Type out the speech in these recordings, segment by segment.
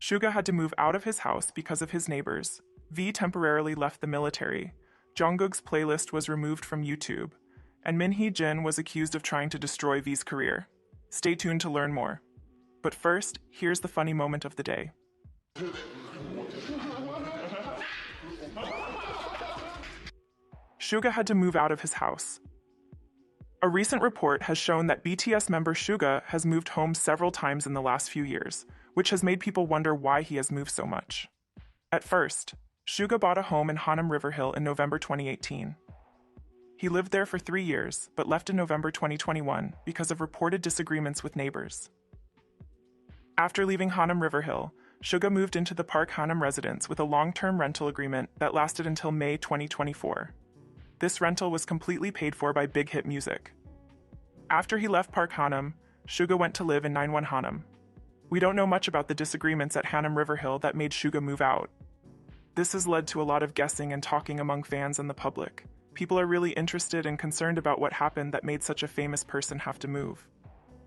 Suga had to move out of his house because of his neighbors. V temporarily left the military. Jungkook's playlist was removed from YouTube, and Min Hee-jin was accused of trying to destroy V's career. Stay tuned to learn more. But first, here's the funny moment of the day. Suga had to move out of his house. A recent report has shown that BTS member Suga has moved home several times in the last few years, which has made people wonder why he has moved so much. At first, Suga bought a home in Hanam Riverhill in November 2018. He lived there for 3 years, but left in November 2021 because of reported disagreements with neighbors. After leaving Hanam Riverhill, Suga moved into the Park Hanam residence with a long-term rental agreement that lasted until May 2024. This rental was completely paid for by Big Hit Music. After he left Park Hanam, Suga went to live in 91 Hanam. We don't know much about the disagreements at Hanam Riverhill that made Suga move out. This has led to a lot of guessing and talking among fans and the public. People are really interested and concerned about what happened that made such a famous person have to move.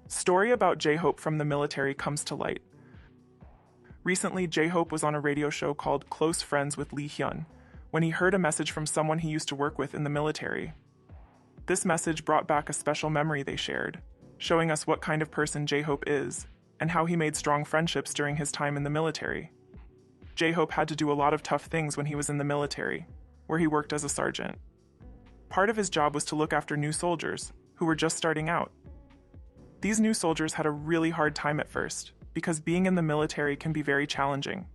Story about J-Hope from the military comes to light. Recently, J-Hope was on a radio show called Close Friends with Lee Hyun, when he heard a message from someone he used to work with in the military. This message brought back a special memory they shared, showing us what kind of person J-Hope is, and how he made strong friendships during his time in the military. J-Hope had to do a lot of tough things when he was in the military, where he worked as a sergeant. Part of his job was to look after new soldiers, who were just starting out. These new soldiers had a really hard time at first, because being in the military can be very challenging.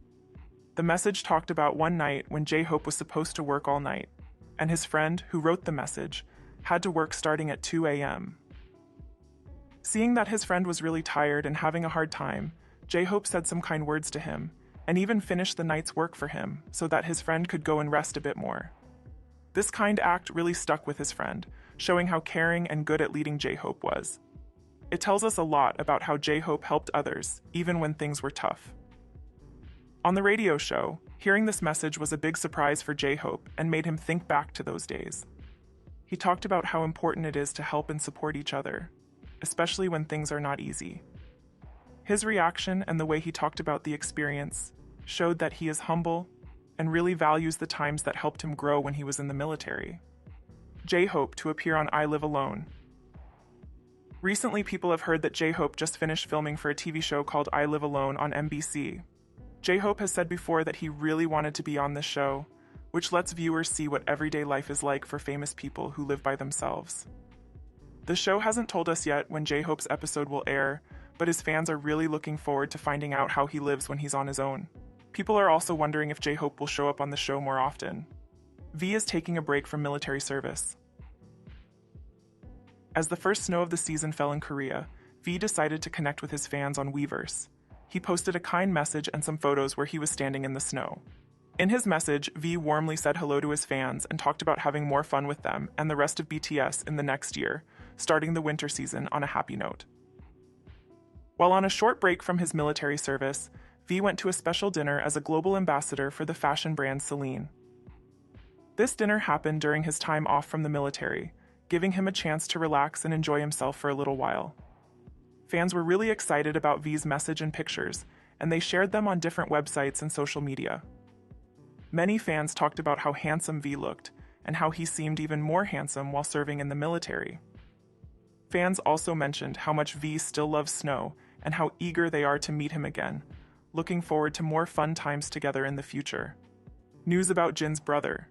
The message talked about one night when J-Hope was supposed to work all night, and his friend, who wrote the message, had to work starting at 2 a.m. Seeing that his friend was really tired and having a hard time, J-Hope said some kind words to him, and even finished the night's work for him so that his friend could go and rest a bit more. This kind act really stuck with his friend, showing how caring and good at leading J-Hope was. It tells us a lot about how J-Hope helped others, even when things were tough. On the radio show, hearing this message was a big surprise for J-Hope and made him think back to those days. He talked about how important it is to help and support each other, especially when things are not easy. His reaction and the way he talked about the experience showed that he is humble and really values the times that helped him grow when he was in the military. J-Hope to appear on I Live Alone. Recently, people have heard that J-Hope just finished filming for a TV show called I Live Alone on MBC. J-Hope has said before that he really wanted to be on this show, which lets viewers see what everyday life is like for famous people who live by themselves. The show hasn't told us yet when J-Hope's episode will air, but his fans are really looking forward to finding out how he lives when he's on his own. People are also wondering if J-Hope will show up on the show more often. V is taking a break from military service. As the first snow of the season fell in Korea, V decided to connect with his fans on Weverse. He posted a kind message and some photos where he was standing in the snow. In his message, V warmly said hello to his fans and talked about having more fun with them and the rest of BTS in the next year, starting the winter season on a happy note. While on a short break from his military service, V went to a special dinner as a global ambassador for the fashion brand Celine. This dinner happened during his time off from the military, giving him a chance to relax and enjoy himself for a little while. Fans were really excited about V's message and pictures, and they shared them on different websites and social media. Many fans talked about how handsome V looked, and how he seemed even more handsome while serving in the military. Fans also mentioned how much V still loves snow, and how eager they are to meet him again, looking forward to more fun times together in the future. News about Jin's brother.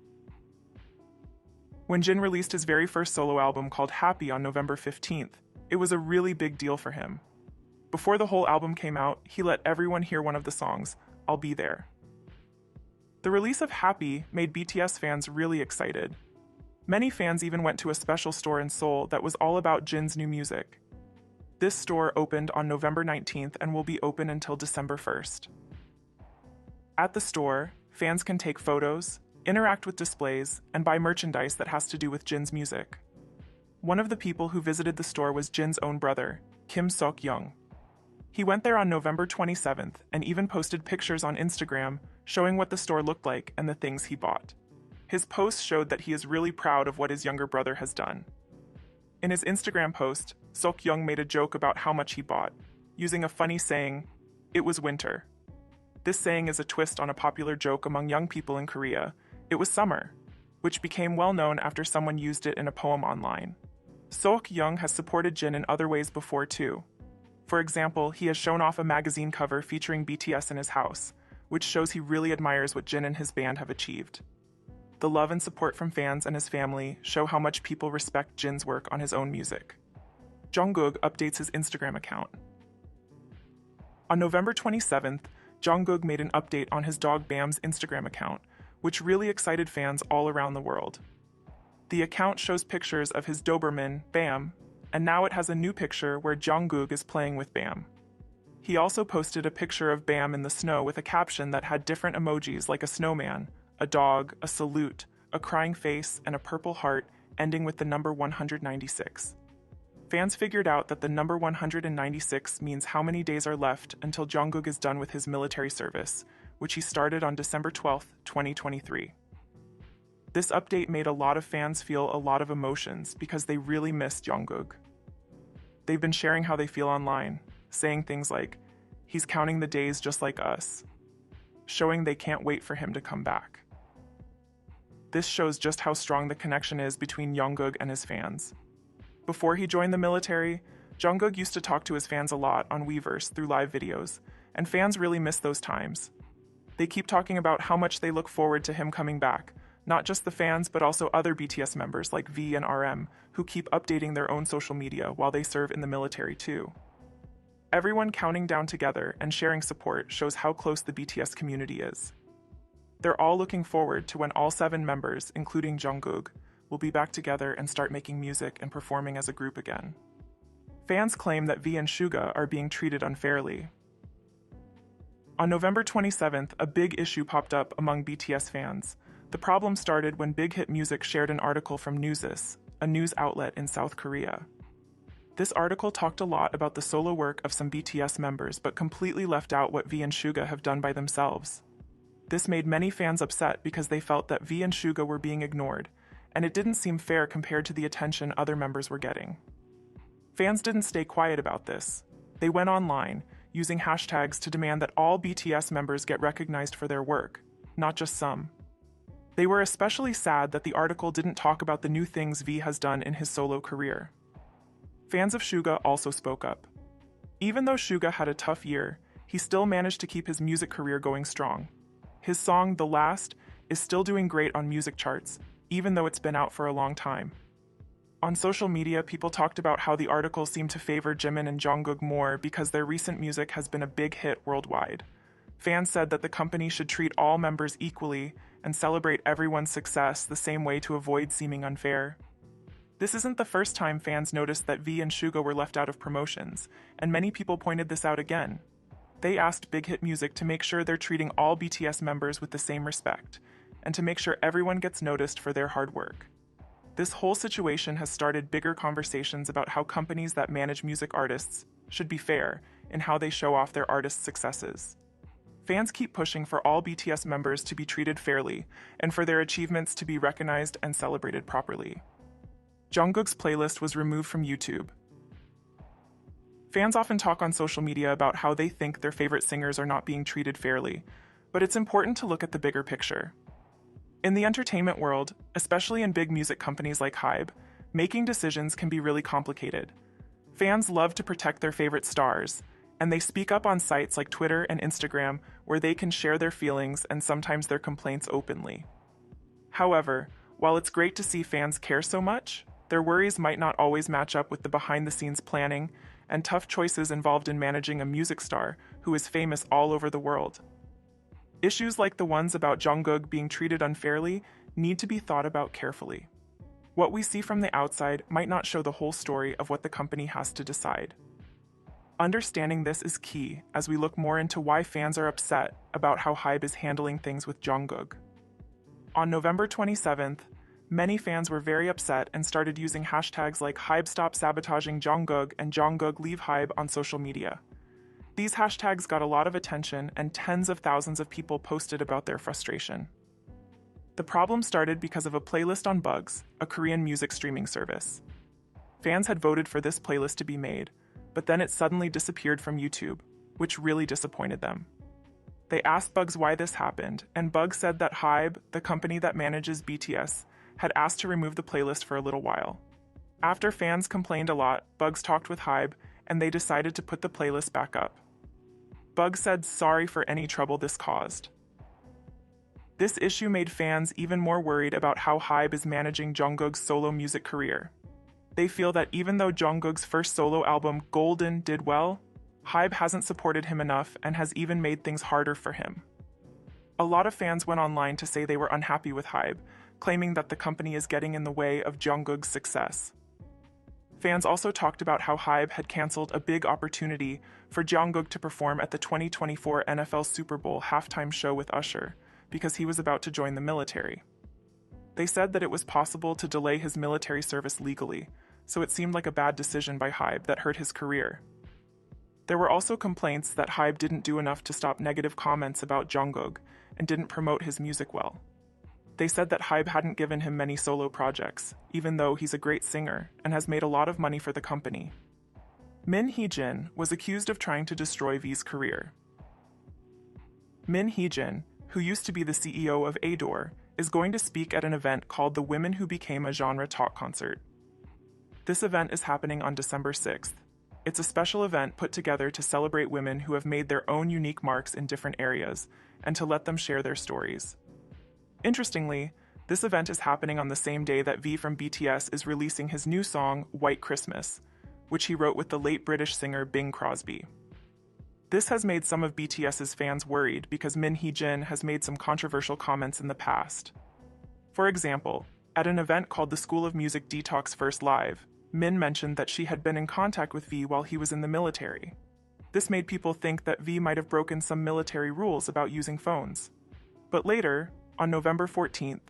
When Jin released his very first solo album called Happy on November 15th, it was a really big deal for him. Before the whole album came out, he let everyone hear one of the songs, I'll Be There. The release of Happy made BTS fans really excited. Many fans even went to a special store in Seoul that was all about Jin's new music. This store opened on November 19th and will be open until December 1st. At the store, fans can take photos, interact with displays, and buy merchandise that has to do with Jin's music. One of the people who visited the store was Jin's own brother, Kim Sok-young. He went there on November 27th and even posted pictures on Instagram showing what the store looked like and the things he bought. His post showed that he is really proud of what his younger brother has done. In his Instagram post, Sok-young made a joke about how much he bought, using a funny saying, "It was winter." This saying is a twist on a popular joke among young people in Korea. It was summer, which became well known after someone used it in a poem online. Sook Young has supported Jin in other ways before too. For example, he has shown off a magazine cover featuring BTS in his house, which shows he really admires what Jin and his band have achieved. The love and support from fans and his family show how much people respect Jin's work on his own music. Jungkook updates his Instagram account. On November 27th, Jungkook made an update on his dog Bam's Instagram account, which really excited fans all around the world. The account shows pictures of his Doberman, Bam, and now it has a new picture where Jungkook is playing with Bam. He also posted a picture of Bam in the snow with a caption that had different emojis like a snowman, a dog, a salute, a crying face, and a purple heart, ending with the number 196. Fans figured out that the number 196 means how many days are left until Jungkook is done with his military service, which he started on December 12, 2023. This update made a lot of fans feel a lot of emotions because they really miss Jungkook. They've been sharing how they feel online, saying things like, "He's counting the days just like us," showing they can't wait for him to come back. This shows just how strong the connection is between Jungkook and his fans. Before he joined the military, Jungkook used to talk to his fans a lot on Weverse through live videos, and fans really miss those times. They keep talking about how much they look forward to him coming back, not just the fans but also other BTS members like V and RM, who keep updating their own social media while they serve in the military too. Everyone counting down together and sharing support shows how close the BTS community is. They're all looking forward to when all 7 members, including Jungkook, will be back together and start making music and performing as a group again. Fans claim that V and Suga are being treated unfairly. On November 27th, a big issue popped up among BTS fans. The problem started when Big Hit Music shared an article from Newsis, a news outlet in South Korea. This article talked a lot about the solo work of some BTS members but completely left out what V and Suga have done by themselves. This made many fans upset because they felt that V and Suga were being ignored, and it didn't seem fair compared to the attention other members were getting. Fans didn't stay quiet about this. They went online, using hashtags to demand that all BTS members get recognized for their work, not just some. They were especially sad that the article didn't talk about the new things V has done in his solo career. Fans of Suga also spoke up. Even though Suga had a tough year, he still managed to keep his music career going strong. His song, The Last, is still doing great on music charts, even though it's been out for a long time. On social media, people talked about how the article seemed to favor Jimin and Jungkook more because their recent music has been a big hit worldwide. Fans said that the company should treat all members equally and celebrate everyone's success the same way to avoid seeming unfair. This isn't the first time fans noticed that V and Suga were left out of promotions, and many people pointed this out again. They asked Big Hit Music to make sure they're treating all BTS members with the same respect, and to make sure everyone gets noticed for their hard work. This whole situation has started bigger conversations about how companies that manage music artists should be fair in how they show off their artists' successes. Fans keep pushing for all BTS members to be treated fairly and for their achievements to be recognized and celebrated properly. Jungkook's playlist was removed from YouTube. Fans often talk on social media about how they think their favorite singers are not being treated fairly, but it's important to look at the bigger picture. In the entertainment world, especially in big music companies like HYBE, making decisions can be really complicated. Fans love to protect their favorite stars, and they speak up on sites like Twitter and Instagram where they can share their feelings and sometimes their complaints openly. However, while it's great to see fans care so much, their worries might not always match up with the behind-the-scenes planning and tough choices involved in managing a music star who is famous all over the world. Issues like the ones about Jungkook being treated unfairly need to be thought about carefully. What we see from the outside might not show the whole story of what the company has to decide. Understanding this is key as we look more into why fans are upset about how HYBE is handling things with Jungkook. On November 27th, many fans were very upset and started using hashtags like HYBE Stop Sabotaging Jungkook and Jungkook Leave HYBE on social media. These hashtags got a lot of attention and tens of thousands of people posted about their frustration. The problem started because of a playlist on Bugs, a Korean music streaming service. Fans had voted for this playlist to be made, but then it suddenly disappeared from YouTube, which really disappointed them. They asked Bugs why this happened, and Bugs said that Hybe, the company that manages BTS, had asked to remove the playlist for a little while. After fans complained a lot, Bugs talked with Hybe, and they decided to put the playlist back up. Bugs said sorry for any trouble this caused. This issue made fans even more worried about how Hybe is managing Jungkook's solo music career. They feel that even though Jungkook's first solo album, Golden, did well, Hybe hasn't supported him enough and has even made things harder for him. A lot of fans went online to say they were unhappy with Hybe, claiming that the company is getting in the way of Jungkook's success. Fans also talked about how Hybe had canceled a big opportunity for Jungkook to perform at the 2024 NFL Super Bowl halftime show with Usher, because he was about to join the military. They said that it was possible to delay his military service legally, so it seemed like a bad decision by Hybe that hurt his career. There were also complaints that Hybe didn't do enough to stop negative comments about Jungkook and didn't promote his music well. They said that Hybe hadn't given him many solo projects, even though he's a great singer and has made a lot of money for the company. Min Hee-jin was accused of trying to destroy V's career. Min Hee-jin, who used to be the CEO of Adore, is going to speak at an event called the Women Who Became a Genre Talk Concert. This event is happening on December 6th. It's a special event put together to celebrate women who have made their own unique marks in different areas and to let them share their stories. Interestingly, this event is happening on the same day that V from BTS is releasing his new song, White Christmas, which he wrote with the late British singer Bing Crosby. This has made some of BTS's fans worried because Min Hee-jin has made some controversial comments in the past. For example, at an event called the School of Music Detox First Live, Min mentioned that she had been in contact with V while he was in the military. This made people think that V might have broken some military rules about using phones. But later, on November 14th,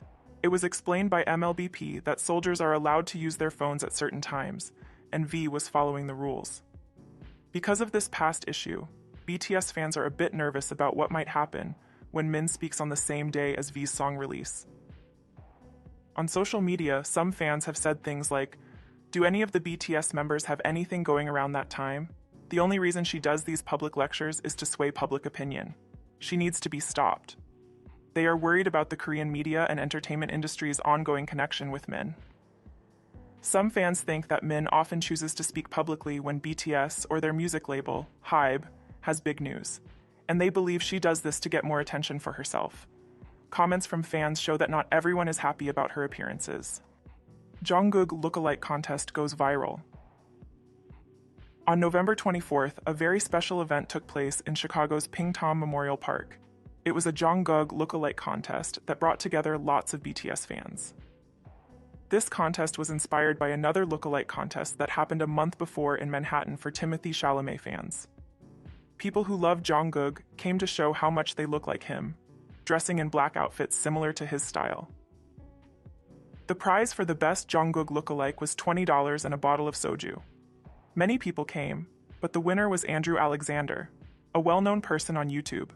it was explained by MLBP that soldiers are allowed to use their phones at certain times, and V was following the rules. Because of this past issue, BTS fans are a bit nervous about what might happen when Min speaks on the same day as V's song release. On social media, some fans have said things like, "Do any of the BTS members have anything going around that time? The only reason she does these public lectures is to sway public opinion. She needs to be stopped." They are worried about the Korean media and entertainment industry's ongoing connection with Min. Some fans think that Min often chooses to speak publicly when BTS or their music label, Hybe, has big news, and they believe she does this to get more attention for herself. Comments from fans show that not everyone is happy about her appearances. Jungkook lookalike contest goes viral. On November 24th, a very special event took place in Chicago's Pingtom Memorial Park. It was a Jungkook lookalike contest that brought together lots of BTS fans. This contest was inspired by another lookalike contest that happened a month before in Manhattan for Timothée Chalamet fans. People who love Jungkook came to show how much they look like him, dressing in black outfits similar to his style. The prize for the best Jungkook lookalike was $20 and a bottle of soju. Many people came, but the winner was Andrew Alexander, a well-known person on YouTube.